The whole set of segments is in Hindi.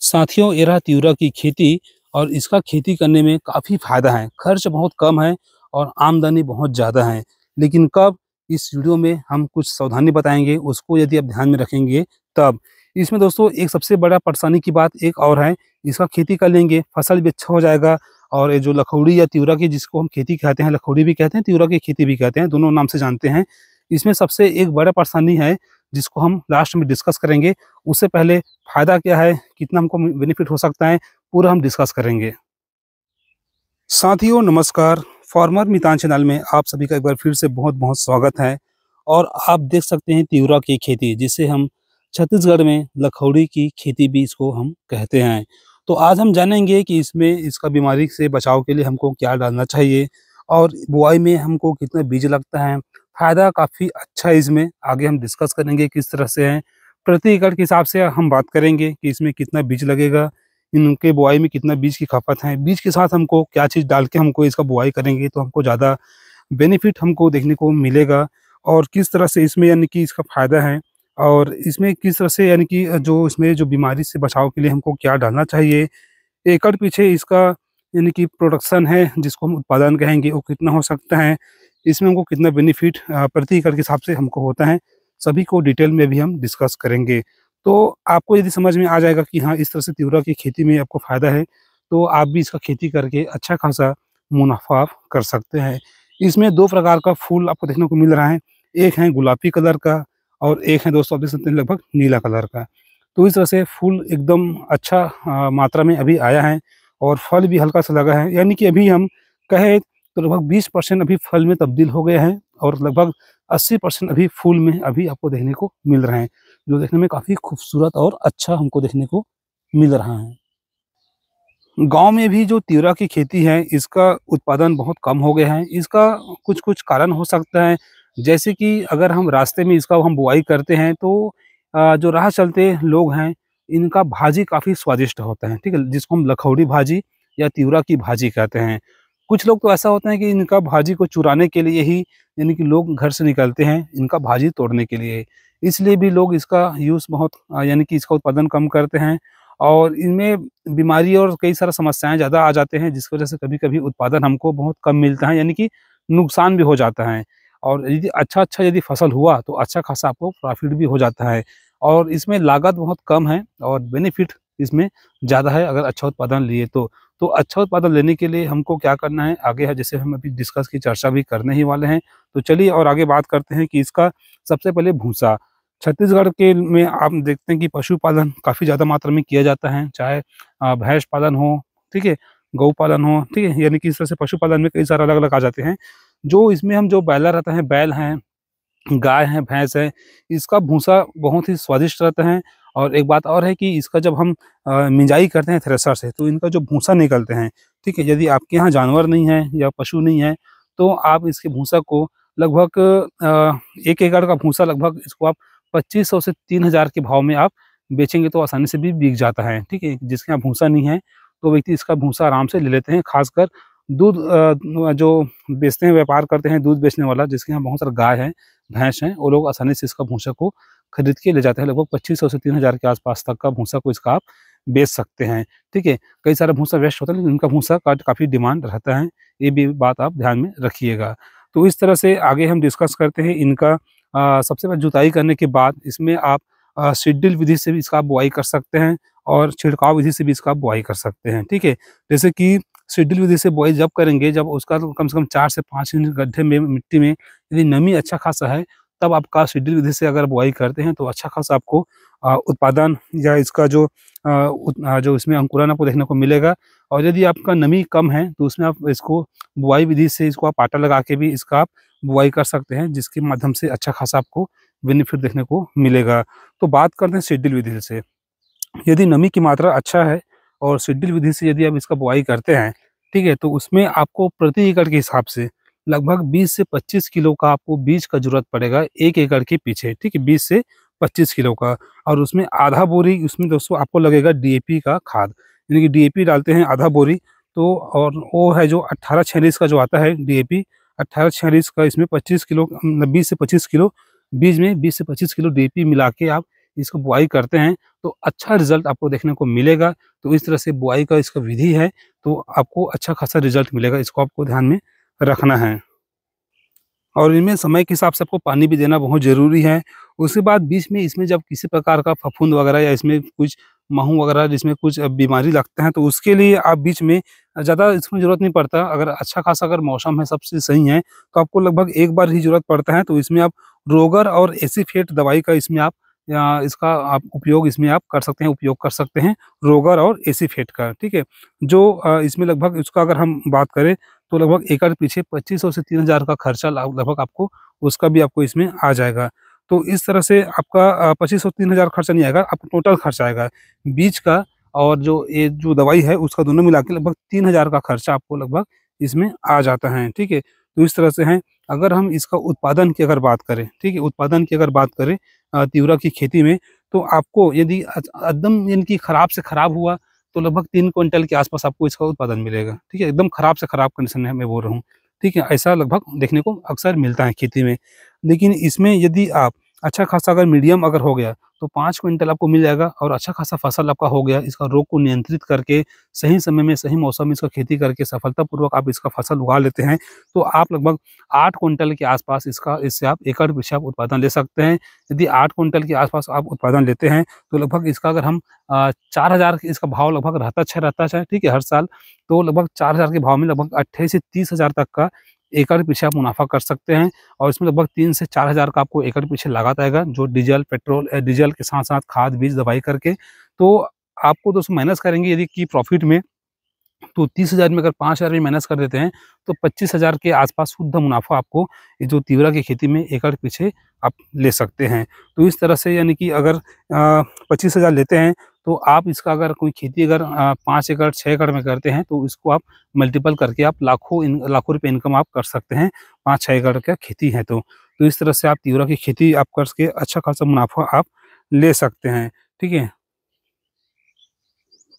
साथियों, ये रहा तिउरा की खेती और इसका खेती करने में काफ़ी फ़ायदा है। खर्च बहुत कम है और आमदनी बहुत ज़्यादा है। लेकिन कब? इस वीडियो में हम कुछ सावधानी बताएँगे, उसको यदि आप ध्यान में रखेंगे तब। इसमें दोस्तों एक सबसे बड़ा परेशानी की बात एक और है, इसका खेती कर लेंगे, फसल भी अच्छा हो जाएगा और ये जो लखौड़ी या तिउरा की जिसको हम खेती कहते हैं, लखौड़ी भी कहते हैं, तिउरा की खेती भी कहते हैं, दोनों नाम से जानते हैं। इसमें सबसे एक बड़ा परेशानी है, जिसको हम लास्ट में डिस्कस करेंगे। उससे पहले फ़ायदा क्या है, कितना हमको बेनिफिट हो सकता है, पूरा हम डिस्कस करेंगे। साथियों नमस्कार, फार्मर मितान चैनल में आप सभी का एक बार फिर से बहुत-बहुत स्वागत है। और आप देख सकते हैं तिउरा की खेती, जिसे हम छत्तीसगढ़ में लखौड़ी की खेती भी इसको हम कहते हैं। तो आज हम जानेंगे कि इसमें इसका बीमारी से बचाव के लिए हमको क्या डालना चाहिए और बुआई में हमको कितना बीज लगता है। फ़ायदा काफ़ी अच्छा है इसमें, आगे हम डिस्कस करेंगे किस तरह से है। प्रति एकड़ के हिसाब से हम बात करेंगे कि इसमें कितना बीज लगेगा, इनके बुआई में कितना बीज की खपत है, बीज के साथ हमको क्या चीज़ डाल के हमको इसका बुआई करेंगे तो हमको ज़्यादा बेनिफिट हमको देखने को मिलेगा और किस तरह से इसमें यानी कि इसका फ़ायदा है और इसमें किस तरह से यानी कि जो इसमें जो बीमारी से बचाव के लिए हमको क्या डालना चाहिए, एकड़ पीछे इसका यानी कि प्रोडक्शन है जिसको हम उत्पादन कहेंगे वो कितना हो सकता है, इसमें हमको कितना बेनिफिट प्रति एकड़ के हिसाब से हमको होता है, सभी को डिटेल में भी हम डिस्कस करेंगे। तो आपको यदि समझ में आ जाएगा कि हाँ, इस तरह से तिउरा की खेती में आपको फ़ायदा है, तो आप भी इसका खेती करके अच्छा खासा मुनाफ़ा आप कर सकते हैं। इसमें 2 प्रकार का फूल आपको देखने को मिल रहा है, एक है गुलाबी कलर का और एक है दोस्तों आप देख सकते हैं लगभग नीला कलर का। तो इस तरह से फूल एकदम अच्छा मात्रा में अभी आया है और फल भी हल्का-सा लगा है, यानी कि अभी हम कहें तो लगभग 20% अभी फल में तब्दील हो गए हैं और लगभग 80% अभी फूल में अभी आपको देखने को मिल रहे हैं, जो देखने में काफ़ी खूबसूरत और अच्छा हमको देखने को मिल रहा है। गाँव में भी जो तिउरा की खेती है, इसका उत्पादन बहुत कम हो गया है। इसका कुछ-कुछ कारण हो सकता है, जैसे कि अगर हम रास्ते में इसका हम बुआई करते हैं तो जो राह चलते लोग हैं, इनका भाजी काफ़ी स्वादिष्ट होता है, ठीक है? जिसको हम लखौड़ी भाजी या तिउरा की भाजी कहते हैं। कुछ लोग तो ऐसा होता है कि इनका भाजी को चुराने के लिए ही यानी कि लोग घर से निकलते हैं, इनका भाजी तोड़ने के लिए। इसलिए भी लोग इसका यूज़ बहुत यानी कि इसका उत्पादन कम करते हैं और इनमें बीमारी और कई सारा समस्याएँ ज़्यादा आ जाते हैं, जिसकी वजह से कभी-कभी उत्पादन हमको बहुत कम मिलता है, यानी कि नुकसान भी हो जाता है। और यदि अच्छा-अच्छा यदि फसल हुआ, तो अच्छा खासा आपको प्रॉफ़िट भी हो जाता है और इसमें लागत बहुत कम है और बेनिफिट इसमें ज़्यादा है अगर अच्छा उत्पादन लिए तो। तो अच्छा उत्पादन लेने के लिए हमको क्या करना है, आगे है जैसे हम अभी डिस्कस की चर्चा भी करने ही वाले हैं। तो चलिए और आगे बात करते हैं कि इसका सबसे पहले भूसा। छत्तीसगढ़ के में आप देखते हैं कि पशुपालन काफ़ी ज़्यादा मात्रा में किया जाता है, चाहे भैंस पालन हो, ठीक है? गौ पालन हो, ठीक है? यानी कि इस तरह से पशुपालन में कई सारे अलग-अलग आ जाते हैं। जो इसमें हम जो बैला रहता है, बैल हैं, गाय है, भैंस है, इसका भूसा बहुत ही स्वादिष्ट रहता है और एक बात और है कि इसका जब हम मिंजाई करते हैं थ्रेशर से, तो इनका जो भूसा निकलते हैं, ठीक है? यदि आपके यहाँ जानवर नहीं है या पशु नहीं है, तो आप इसके भूसा को लगभग 1 एकड़ का भूसा लगभग इसको आप 2500 से 3000 के भाव में आप बेचेंगे तो आसानी से भी बिक जाता है, ठीक है? जिसके यहाँ भूसा नहीं है, तो व्यक्ति इसका भूसा आराम से ले लेते हैं, खासकर दूध जो बेचते हैं, व्यापार करते हैं, दूध बेचने वाला जिसके यहाँ बहुत सारा गाय है, भैंस हैं, वो लोग आसानी से इसका भूसा को खरीद के ले जाते हैं। लगभग 2500 से 3000 के आस-पास तक का भूसा को इसका आप बेच सकते हैं, ठीक है? कई सारा भूसा वेस्ट होता है, लेकिन इनका भूसा का काफ़ी डिमांड रहता है, ये भी बात आप ध्यान में रखिएगा। तो इस तरह से आगे हम डिस्कस करते हैं इनका सबसे पहले जुताई करने के बाद इसमें आप सीडड्रिल विधि से भी इसका बुआई कर सकते हैं और छिड़काव विधि से भी इसका बुआई कर सकते हैं, ठीक है? जैसे कि सीडड्रिल विधि से बुआई जब करेंगे, जब उसका तो कम से कम 4 से 5 इंच गड्ढे में मिट्टी में यदि नमी अच्छा खासा है, तब आपका सीडड्रिल विधि से अगर बुआई करते हैं, तो अच्छा खासा आपको उत्पादन या इसका जो इसमें अंकुरन आपको देखने को मिलेगा और यदि आपका नमी कम है, तो उसमें आप इसको बुआई विधि से इसको आप आटा लगा के भी इसका आप बुआई कर सकते हैं, जिसके माध्यम से अच्छा खासा आपको बेनिफिट देखने को मिलेगा। तो बात करते हैं सीडड्रिल विधि से। यदि नमी की मात्रा अच्छा है और सीडड्रिल विधि से यदि आप इसका बुआई करते हैं, ठीक है? तो उसमें आपको प्रति एकड़ के हिसाब से लगभग 20 से 25 किलो का आपको बीज का ज़रूरत पड़ेगा 1 एकड़ के पीछे, ठीक है? 20 से 25 किलो का और उसमें आधा बोरी उसमें दोस्तों आपको लगेगा डीएपी का खाद, यानी कि डीएपी डालते हैं आधा बोरी, तो और वो है जो 1846 का जो आता है डीएपी, 1846 का इसमें 25 किलो 20 से 25 किलो बीज में 20 से 25 किलो डीएपी मिला के आप इसको बुआई करते हैं तो अच्छा रिज़ल्ट आपको देखने को मिलेगा। तो इस तरह से बुआई का इसका विधि है, तो आपको अच्छा खासा रिज़ल्ट मिलेगा, इसको आपको ध्यान में रखना है। और इनमें समय के हिसाब से आपको पानी भी देना बहुत ज़रूरी है। उसके बाद बीच में इसमें जब किसी प्रकार का फफूंद वगैरह या इसमें कुछ माहू वगैरह जिसमें कुछ बीमारी लगता है, तो उसके लिए आप बीच में ज़्यादा इसमें ज़रूरत नहीं पड़ता। अगर अच्छा खासा अगर मौसम है, सब चीज़ सही है, तो आपको लगभग एक बार ही ज़रूरत पड़ता है। तो इसमें आप रोगर और एसीफेट दवाई का इसमें आप इसका आप उपयोग इसमें आप कर सकते हैं, उपयोग कर सकते हैं, रोगर और एसीफेट का, ठीक है? जो इसमें लगभग इसका अगर हम बात करें तो लगभग एकड़ पीछे 2500 से 3000 का खर्चा लगभग आपको उसका भी आपको इसमें आ जाएगा। तो इस तरह से आपका 2500 3000 खर्चा नहीं आएगा, आपको टोटल खर्चा आएगा। बीज का और जो ये जो दवाई है उसका दोनों मिला के लगभग 3000 का खर्चा आपको लगभग इसमें आ जाता है, ठीक है? तो इस तरह से है। अगर हम इसका उत्पादन की अगर बात करें, ठीक है? उत्पादन की अगर बात करें तिउरा की खेती में, तो आपको यदि एकदम यानी कि खराब से खराब हुआ तो लगभग 3 क्विंटल के आसपास आपको इसका उत्पादन मिलेगा, ठीक है? एकदम खराब से खराब कंडीशन में मैं बोल रहा हूँ, ठीक है? ऐसा लगभग देखने को अक्सर मिलता है खेती में। लेकिन इसमें यदि आप अच्छा खासा अगर मीडियम अगर हो गया, तो 5 क्विंटल आपको मिल जाएगा और अच्छा खासा फसल आपका हो गया, इसका रोग को नियंत्रित करके, सही समय में, सही मौसम में इसका खेती करके सफलतापूर्वक आप इसका फसल उगा लेते हैं, तो आप लगभग 8 क्विंटल के आसपास इससे आप एकड़ पीछे आप उत्पादन ले सकते हैं। यदि 8 क्विंटल के आसपास आप उत्पादन लेते हैं, तो लगभग इसका अगर हम 4000 इसका भाव लगभग रहता है, ठीक है, हर साल। तो लगभग 4000 के भाव में लगभग 28 से 30,000 तक का एकड़ पीछे आप मुनाफ़ा कर सकते हैं। और इसमें लगभग 3 से 4000 का आपको एकड़ पीछे लागत आएगा, जो डीजल, पेट्रोल डीजल के साथ-साथ खाद, बीज, दवाई करके। तो आपको दोस्तों माइनस करेंगे यदि कि प्रॉफ़िट में, तो 30,000 में अगर 5,000 भी माइनस कर देते हैं, तो 25,000 के आसपास शुद्ध मुनाफ़ा आपको ये जो तिउरा की खेती में एकड़ पीछे आप ले सकते हैं। तो इस तरह से यानी कि अगर 25,000 लेते हैं, तो आप इसका अगर कोई खेती अगर 5 एकड़, 6 एकड़ में करते हैं, तो इसको आप मल्टीपल करके आप लाखों रुपए इनकम आप कर सकते हैं, 5-6 एकड़ का खेती है तो। तो इस तरह से आप तिउरा की खेती आप करके अच्छा खासा मुनाफ़ा आप ले सकते हैं, ठीक है?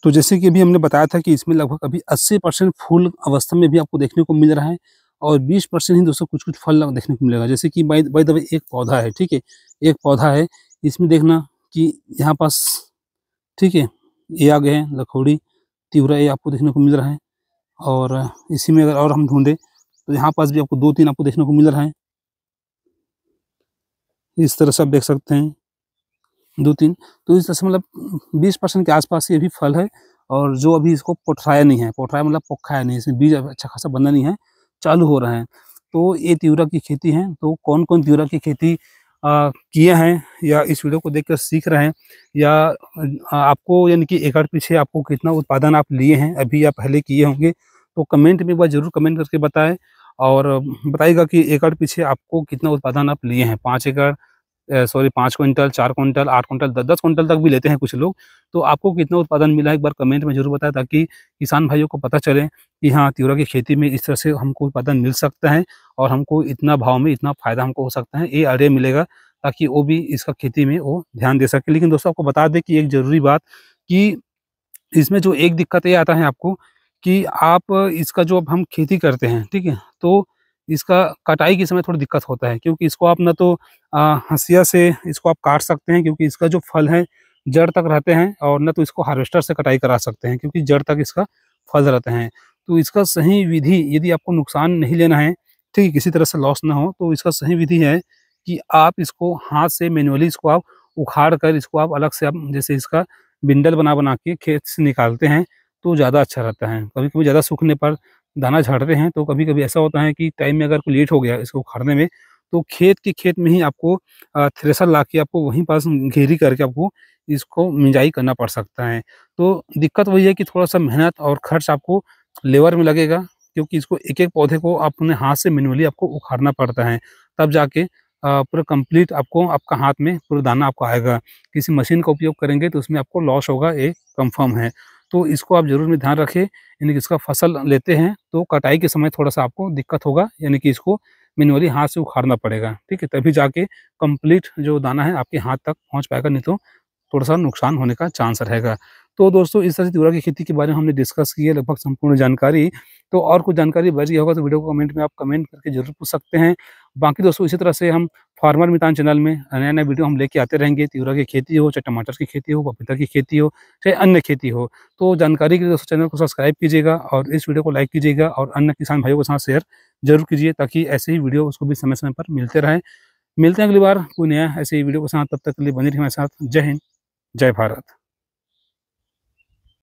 तो जैसे कि अभी हमने बताया था कि इसमें लगभग अभी 80% फूल अवस्था में भी आपको देखने को मिल रहा है और 20% ही दोस्तों कुछ-कुछ फल देखने को मिलेगा। जैसे कि बाय द वे एक पौधा है, ठीक है? एक पौधा है, इसमें देखना कि यहाँ पास, ठीक है? ये आ गए हैं लखोड़ी, तिउरा ये आपको देखने को मिल रहा है और इसी में अगर और हम ढूँढे, तो यहाँ पास भी आपको 2-3 आपको देखने को मिल रहा है। इस तरह से आप देख सकते हैं। 2-3 तो इस तरह से मतलब 20% के आसपास ये भी फल है और जो अभी इसको पोठराया नहीं है, पोठराया मतलब पोखा नहीं है, इसमें बीज अच्छा खासा बंधा नहीं है, चालू हो रहे हैं। तो ये तिउरा की खेती है, तो कौन-कौन तिउरा की खेती किए हैं या इस वीडियो को देखकर सीख रहे हैं या आपको यानी कि एकड़ पीछे आपको कितना उत्पादन आप लिए हैं अभी या पहले किए होंगे, तो कमेंट में एक बार ज़रूर कमेंट करके बताएँ और बताइएगा कि एकड़ पीछे आपको कितना उत्पादन आप लिए हैं, 5 एकड़ sorry 5 quintal, 4 quintal, 8 quintal, 10-10 quintal तक भी लेते हैं कुछ लोग। तो आपको कितना उत्पादन मिला है एक बार कमेंट में ज़रूर बताएँ, ताकि किसान भाइयों को पता चले कि हाँ, तिउरा की खेती में इस तरह से हमको उत्पादन मिल सकता है और हमको इतना भाव में इतना फ़ायदा हमको हो सकता है। ये आइडिया मिलेगा ताकि वो भी इसका खेती में वो ध्यान दे सके। लेकिन दोस्तों आपको बता दें कि एक ज़रूरी बात कि इसमें जो एक दिक्कत ये आता है आपको कि आप इसका जो अब हम खेती करते हैं, ठीक है? तो इसका कटाई के समय थोड़ा दिक्कत होता है, क्योंकि इसको आप ना तो हँसिया से इसको आप काट सकते हैं, क्योंकि इसका जो फल है जड़ तक रहते हैं, और ना तो इसको हार्वेस्टर से कटाई करा सकते हैं, क्योंकि जड़ तक इसका फल रहते हैं। तो इसका सही विधि, यदि आपको नुकसान नहीं लेना है, ठीक है, किसी तरह से लॉस ना हो, तो इसका सही विधि है कि आप इसको हाथ से मैनुअली इसको आप उखाड़ कर इसको आप अलग से आप जैसे इसका बिंडल बना-बना के खेत से निकालते हैं, तो ज़्यादा अच्छा रहता है। कभी-कभी ज़्यादा सूखने पर दाना झाड़ते हैं, तो कभी-कभी ऐसा होता है कि टाइम में अगर कोई लेट हो गया इसको उखाड़ने में, तो खेत में ही आपको थ्रेशर लाके आपको वहीं पास घेरी करके आपको इसको मिंजाई करना पड़ सकता है। तो दिक्कत वही है कि थोड़ा-सा मेहनत और खर्च आपको लेबर में लगेगा, क्योंकि इसको एक-एक पौधे को अपने हाथ से मैनुअली आपको उखाड़ना पड़ता है। तब जाके पूरा कंप्लीट आपको आपका हाथ में पूरा दाना आपको आएगा। किसी मशीन का उपयोग करेंगे तो उसमें आपको लॉस होगा, ये कन्फर्म है। तो इसको आप ज़रूर में ध्यान रखें, यानी कि इसका फसल लेते हैं तो कटाई के समय थोड़ा-सा आपको दिक्कत होगा, यानी कि इसको मैनुअली हाथ से उखाड़ना पड़ेगा, ठीक है? तभी जाके कंप्लीट जो दाना है आपके हाथ तक पहुँच पाएगा, नहीं तो थोड़ा-सा नुकसान होने का चांस रहेगा। तो दोस्तों इस तरह से तिउरा की खेती के बारे में हमने डिस्कस की है लगभग संपूर्ण जानकारी। तो और कुछ जानकारी बच गया होगा तो वीडियो को कमेंट में आप कमेंट करके ज़रूर पूछ सकते हैं। बाकी दोस्तों इसी तरह से हम फार्मर मितान चैनल में नया नया वीडियो हम लेके आते रहेंगे। तिउरा की खेती हो, चाहे टमाटर की खेती हो, पपीता की खेती हो, चाहे अन्य खेती हो। तो जानकारी के लिए दोस्तों चैनल को सब्सक्राइब कीजिएगा और इस वीडियो को लाइक कीजिएगा और अन्य किसान भाइयों के साथ शेयर जरूर कीजिए, ताकि ऐसे ही वीडियो उसको भी समय समय पर मिलते रहें। मिलते हैं अगली बार कोई नया ऐसे ही वीडियो के साथ, तब तक के लिए बने रहिए हमारे साथ। जय हिंद, जय भारत।